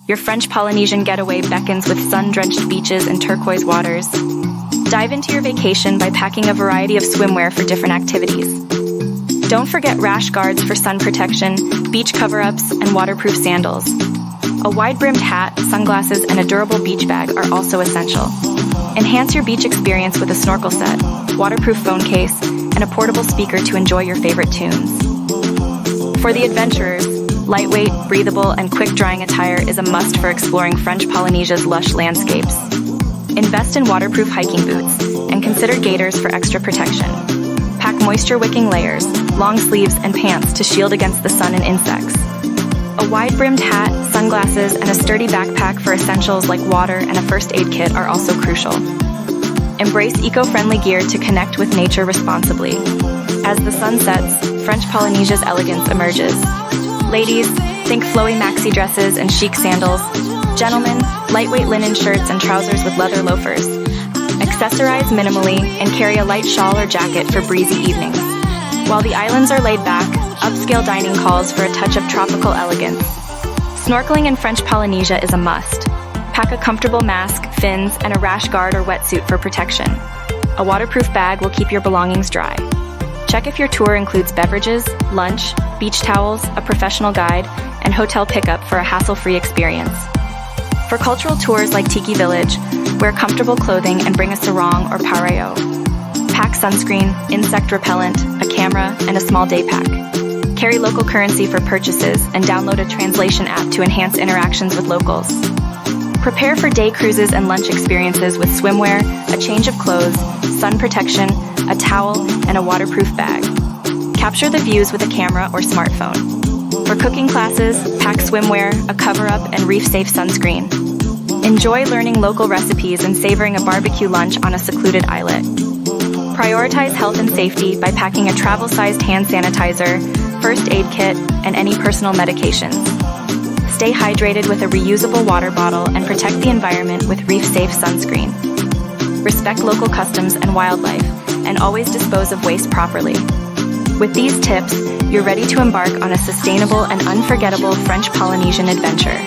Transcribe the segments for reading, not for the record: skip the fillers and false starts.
Your French Polynesian getaway beckons with sun-drenched beaches and turquoise waters. Dive into your vacation by packing a variety of swimwear for different activities. Don't forget rash guards for sun protection, beach cover-ups, and waterproof sandals. A wide-brimmed hat, sunglasses, and a durable beach bag are also essential. Enhance your beach experience with a snorkel set, waterproof phone case, and a portable speaker to enjoy your favorite tunes. For the adventurers, lightweight, breathable, and quick-drying attire is a must for exploring French Polynesia's lush landscapes. Invest in waterproof hiking boots, and consider gaiters for extra protection. Pack moisture-wicking layers, long sleeves, and pants to shield against the sun and insects. A wide-brimmed hat, sunglasses, and a sturdy backpack for essentials like water and a first aid kit are also crucial. Embrace eco-friendly gear to connect with nature responsibly. As the sun sets, French Polynesia's elegance emerges. Ladies, think flowy maxi dresses and chic sandals. Gentlemen, lightweight linen shirts and trousers with leather loafers. Accessorize minimally and carry a light shawl or jacket for breezy evenings. While the islands are laid back, upscale dining calls for a touch of tropical elegance. Snorkeling in French Polynesia is a must. Pack a comfortable mask, fins, and a rash guard or wetsuit for protection. A waterproof bag will keep your belongings dry. Check if your tour includes beverages, lunch, beach towels, a professional guide, and hotel pickup for a hassle-free experience. For cultural tours like Tiki Village, wear comfortable clothing and bring a sarong or pareo. Pack sunscreen, insect repellent, a camera, and a small day pack. Carry local currency for purchases and download a translation app to enhance interactions with locals. Prepare for day cruises and lunch experiences with swimwear, a change of clothes, sun protection, a towel, and a waterproof bag. Capture the views with a camera or smartphone. For cooking classes, pack swimwear, a cover-up, and reef-safe sunscreen. Enjoy learning local recipes and savoring a barbecue lunch on a secluded islet. Prioritize health and safety by packing a travel-sized hand sanitizer, first aid kit, and any personal medications. Stay hydrated with a reusable water bottle and protect the environment with reef-safe sunscreen. Respect local customs and wildlife, and always dispose of waste properly. With these tips, you're ready to embark on a sustainable and unforgettable French Polynesian adventure.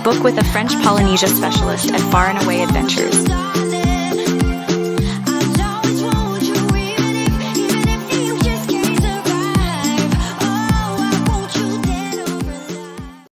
Book with a French Polynesia specialist at Far and Away Adventures.